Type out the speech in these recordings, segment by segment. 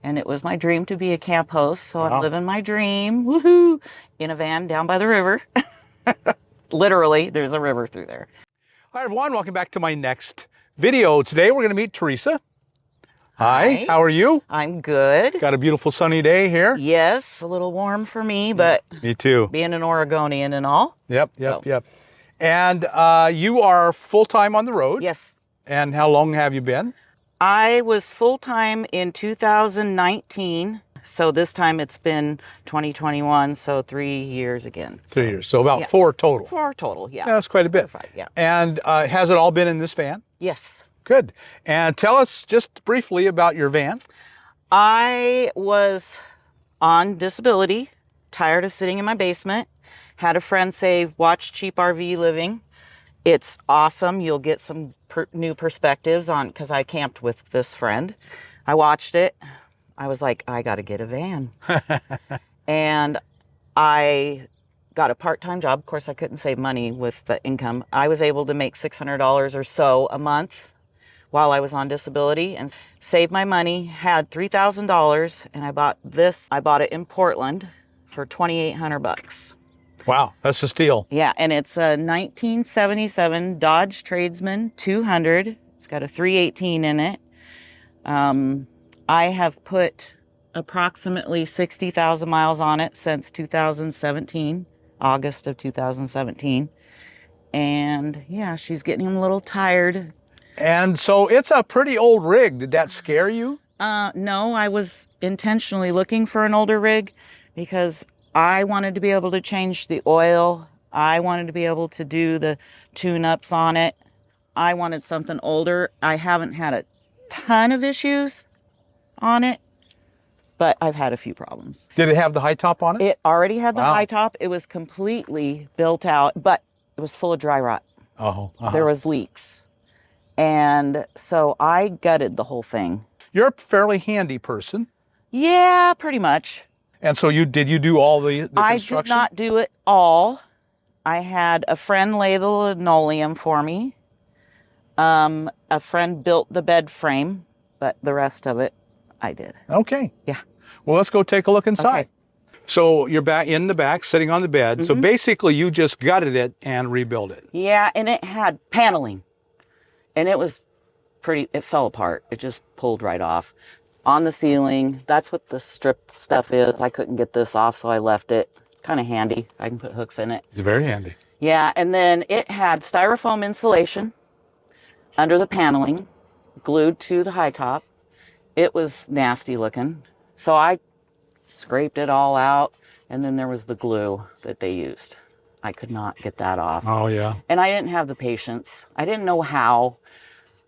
And it was my dream to be a camp host. So Wow. I'm living my dream, woohoo, in a van down by the river. Literally, there's a river through there. Hi everyone, welcome back to my next video. Today we're going to meet Theresa. Hi, how are you? I'm good. Got a beautiful sunny day here. Yes, a little warm for me, but Me too. being an Oregonian and all. Yep. And you are full-time on the road? Yes. And how long have you been? I was full-time in 2019. So this time it's been 2021, so 3 years again. 3 years, so about 4 total. 4 total, yeah. Yeah, that's quite a bit. 4 or 5, yeah. And has it all been in this van? Yes. Good. And tell us just briefly about your van. I was on disability, tired of sitting in my basement. Had a friend say, watch CheapRVliving. It's awesome. You'll get some new perspectives on, because I camped with this friend. I watched it. I was like, I got to get a van. And I got a part-time job. Of course, I couldn't save money with the income. I was able to make $600 or so a month while I was on disability and saved my money, had $3,000, and I bought this. I bought it in Portland for $2,800. Wow, that's a steal. Yeah, and it's a 1977 Dodge Tradesman 200. It's got a 318 in it. I have put approximately 60,000 miles on it since 2017, August of 2017. And yeah, she's getting a little tired. And so it's a pretty old rig. Did that scare you? No, I was intentionally looking for an older rig because I wanted to be able to change the oil. I wanted to be able to do the tune-ups on it. I wanted something older. I haven't had a ton of issues on it, but I've had a few problems. Did it have the high top on it? It already had the Wow. high top. It was completely built out, but it was full of dry rot. Oh, There was leaks. And so I gutted the whole thing. You're a fairly handy person. Yeah, pretty much. And so did you do all the I construction? did not do it all. I had a friend lay the linoleum for me. A friend built the bed frame, but the rest of it I did. Okay. Yeah. Well, let's go take a look inside. Okay. So you're back in the back, sitting on the bed. Mm-hmm. So basically you just gutted it and rebuilt it. Yeah, and it had paneling. And it was it fell apart. It just pulled right off. On the ceiling, that's what the strip stuff is. I couldn't get this off, so I left it. It's kind of handy. I can put hooks in it. It's very handy. Yeah, and then it had styrofoam insulation under the paneling, glued to the high top. It was nasty looking. So I scraped it all out, and then there was the glue that they used. I could not get that off. Oh, yeah. And I didn't have the patience. I didn't know how.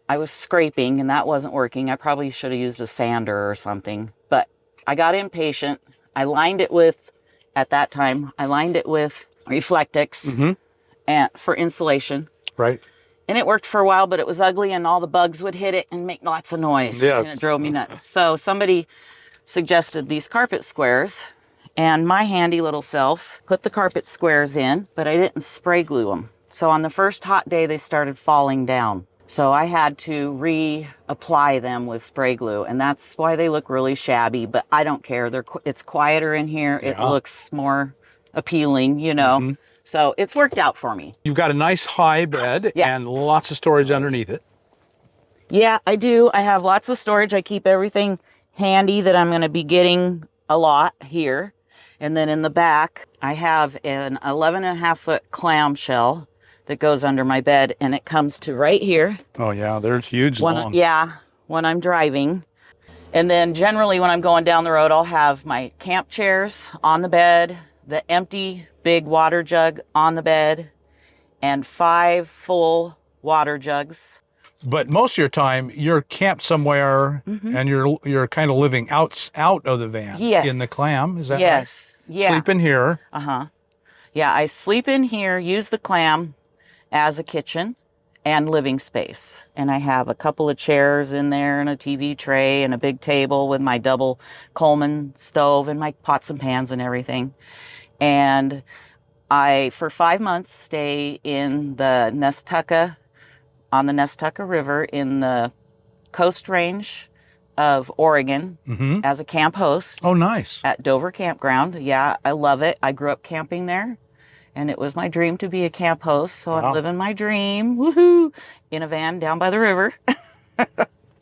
I was scraping and that wasn't working. I probably should have used a sander or something, but I got impatient. I lined it with, at that time, I lined it with Reflectix and for insulation. Right. And it worked for a while, but it was ugly and all the bugs would hit it and make lots of noise. Yes. And it drove me nuts. So somebody suggested these carpet squares, and my handy little self put the carpet squares in, but I didn't spray glue them. So on the first hot day, they started falling down. So I had to reapply them with spray glue, and that's why they look really shabby, but I don't care. It's quieter in here. Yeah. It looks more appealing, you know. So it's worked out for me. You've got a nice high bed and lots of storage underneath it. Yeah, I do. I have lots of storage. I keep everything handy that I'm going to be getting a lot here. And then in the back, I have an 11.5-foot clamshell that goes under my bed, and it comes to right here. Oh, yeah, they're huge long. Yeah, when I'm driving. And then generally when I'm going down the road, I'll have my camp chairs on the bed, the empty big water jug on the bed, and 5 full water jugs. But most of your time, you're camped somewhere and you're kind of living out of the van. Yes. In the clam, is that right? Yes. Yeah. Sleep in here. Yeah, I sleep in here, use the clam as a kitchen and living space. And I have a couple of chairs in there and a TV tray and a big table with my double Coleman stove and my pots and pans and everything. And I, for 5 months, stay in the on the Nestucca River in the Coast Range of Oregon as a camp host. Oh, nice. At Dover Campground. Yeah, I love it. I grew up camping there, and it was my dream to be a camp host. So I'm living my dream, woohoo, in a van down by the river.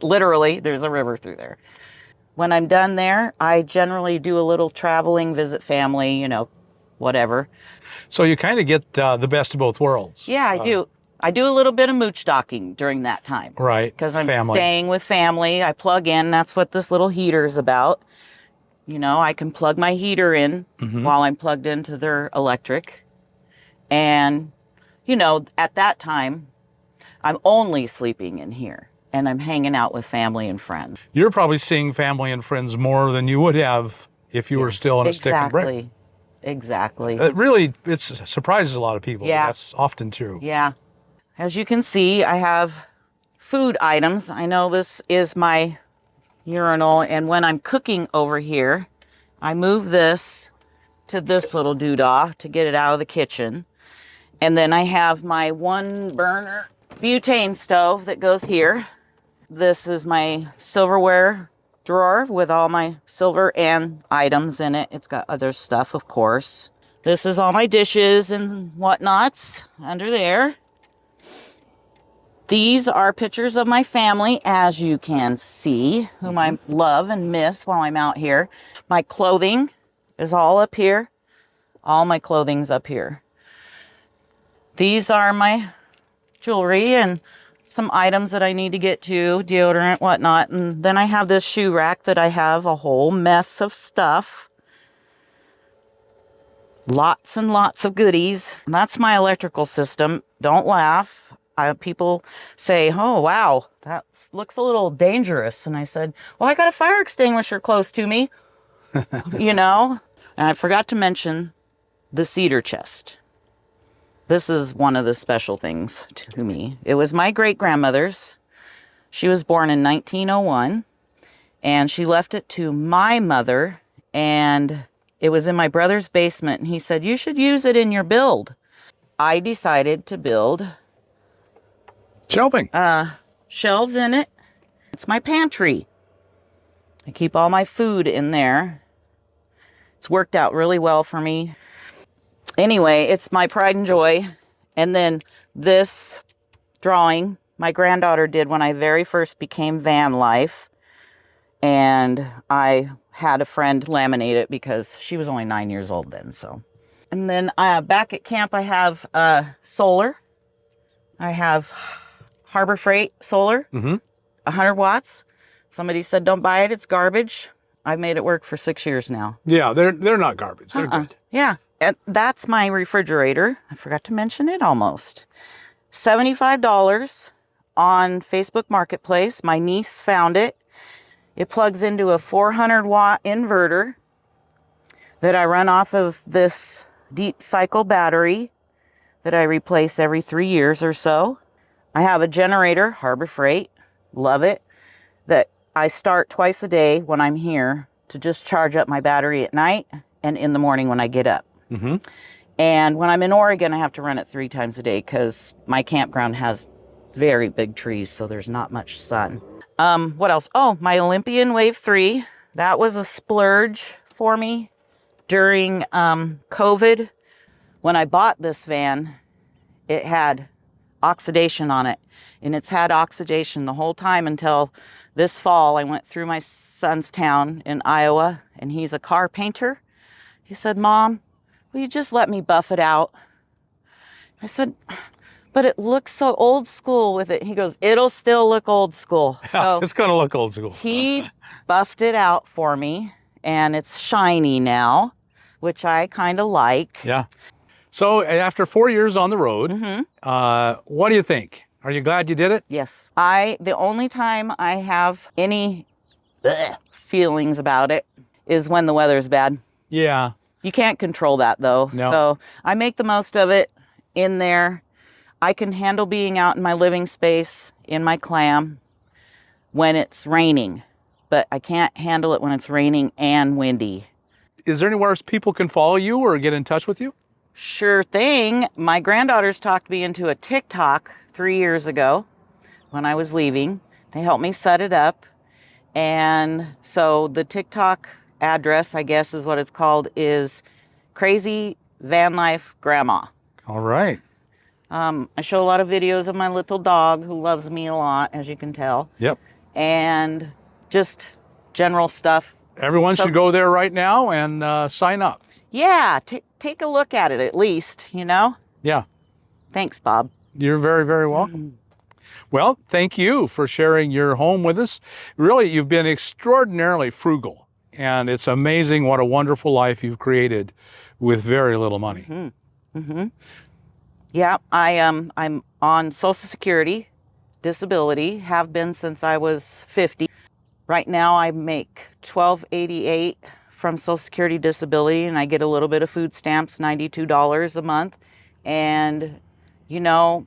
Literally, there's a river through there. When I'm done there, I generally do a little traveling, visit family, you know, whatever. So you kind of get the best of both worlds. Yeah, I do. I do a little bit of mooch docking during that time. Right. Because I'm staying with family. I plug in. That's what this little heater is about. You know, I can plug my heater in while I'm plugged into their electric. And, you know, at that time, I'm only sleeping in here. And I'm hanging out with family and friends. You're probably seeing family and friends more than you would have if you were still in a stick and brick. Exactly. It surprises a lot of people. Yeah. That's often true. Yeah. As you can see, I have food items. I know this is my urinal, and when I'm cooking over here, I move this to this little doodah to get it out of the kitchen. And then I have my 1-burner butane stove that goes here. This is my silverware drawer with all my silver and items in it. It's got other stuff, of course. This is all my dishes and whatnots under there. These are pictures of my family, as you can see, whom I love and miss while I'm out here. My clothing is all up here. All my clothing's up here. These are my jewelry and some items that I need to get to, deodorant, whatnot. And then I have this shoe rack that I have a whole mess of stuff. Lots and lots of goodies. That's my electrical system. Don't laugh. People say, oh, wow, that looks a little dangerous. And I said, well, I got a fire extinguisher close to me, you know. And I forgot to mention the cedar chest. This is one of the special things to me. It was my great-grandmother's. She was born in 1901, and she left it to my mother, and it was in my brother's basement, and he said, you should use it in your build. I decided to build shelving. Shelves in it. It's my pantry. I keep all my food in there. It's worked out really well for me. Anyway, it's my pride and joy. And then this drawing my granddaughter did when I very first became van life. And I had a friend laminate it because she was only 9 years old then. So, and then back at camp, I have solar. I have Harbor Freight solar, 100 watts. Somebody said, don't buy it. It's garbage. I've made it work for 6 years now. Yeah, they're not garbage. They're good. Yeah. And that's my refrigerator. I forgot to mention it almost. $75 on Facebook Marketplace. My niece found it. It plugs into a 400-watt inverter that I run off of this deep cycle battery that I replace every 3 years or so. I have a generator, Harbor Freight. Love it. That I start twice a day when I'm here to just charge up my battery at night and in the morning when I get up. And when I'm in Oregon, I have to run it 3 times a day because my campground has very big trees, so there's not much sun. What else? Oh, my Olympian Wave 3. That was a splurge for me during COVID. When I bought this van, it had oxidation on it. And it's had oxidation the whole time until this fall. I went through my son's town in Iowa, and he's a car painter. He said, Mom, will you just let me buff it out? I said, but it looks so old school with it. He goes, it'll still look old school. So it's going to look old school. He buffed it out for me, and it's shiny now, which I kind of like. Yeah. So after 4 years on the road, what do you think? Are you glad you did it? Yes. The only time I have any feelings about it is when the weather's bad. Yeah. You can't control that, though. No. So I make the most of it in there. I can handle being out in my living space in my clam when it's raining, but I can't handle it when it's raining and windy. Is there anywhere else people can follow you or get in touch with you? Sure thing. My granddaughters talked me into a TikTok 3 years ago when I was leaving. They helped me set it up. And so the TikTok address, I guess is what it's called, is Crazy Van Life Grandma. All right. I show a lot of videos of my little dog who loves me a lot, as you can tell. Yep. And just general stuff. Everyone should go there right now and sign up. Yeah, take a look at it at least, you know? Yeah. Thanks, Bob. You're very, very welcome. Well, thank you for sharing your home with us. Really, you've been extraordinarily frugal, and it's amazing what a wonderful life you've created with very little money. Yeah, I'm on Social Security, disability, have been since I was 50. Right now I make $12.88 from Social Security disability, and I get a little bit of food stamps, $92 a month. And, you know,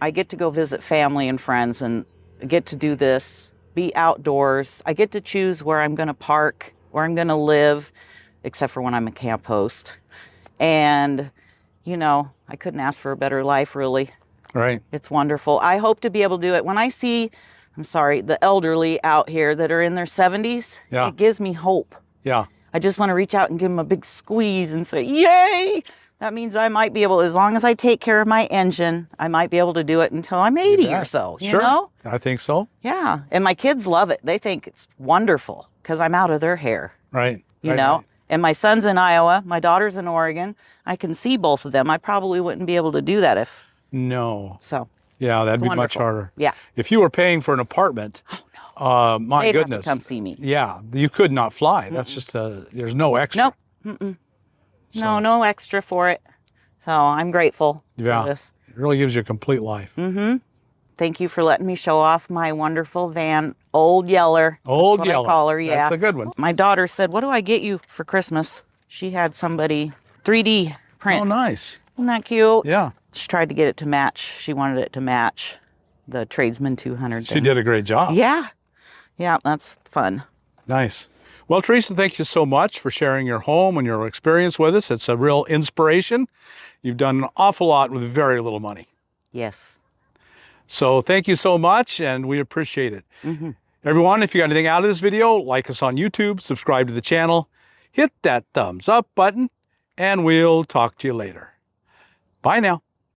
I get to go visit family and friends and get to do this, be outdoors. I get to choose where I'm going to park, where I'm going to live, except for when I'm a camp host. And, you know, I couldn't ask for a better life, really. Right. It's wonderful. I hope to be able to do it. When I see, I'm sorry, the elderly out here that are in their 70s, yeah, it gives me hope. Yeah. I just want to reach out and give them a big squeeze and say, yay! That means I might be able, as long as I take care of my engine, I might be able to do it until I'm 80 or so, you know? I think so. Yeah. And my kids love it. They think it's wonderful because I'm out of their hair. Right. You know? Right. And my son's in Iowa, my daughter's in Oregon. I can see both of them. I probably wouldn't be able to do that if. No. So. Yeah, that'd be wonderful. much harder. Yeah. If you were paying for an apartment, my They'd goodness. have to come see me. Yeah, you could not fly. That's just there's no extra. Nope. No extra for it. So I'm grateful for this. It really gives you a complete life. Thank you for letting me show off my wonderful van, Old Yeller. Old That's what Yeller. I call her, yeah. That's a good one. My daughter said, "What do I get you for Christmas?" She had somebody 3D print. Oh, nice. Isn't that cute? Yeah. She tried to get it to match. She wanted it to match the Tradesman 200. She did a great job. Yeah. Yeah, that's fun. Nice. Well, Theresa, thank you so much for sharing your home and your experience with us. It's a real inspiration. You've done an awful lot with very little money. Yes. So thank you so much, and we appreciate it. Everyone, if you got anything out of this video, like us on YouTube, subscribe to the channel, hit that thumbs up button, and we'll talk to you later. Bye now.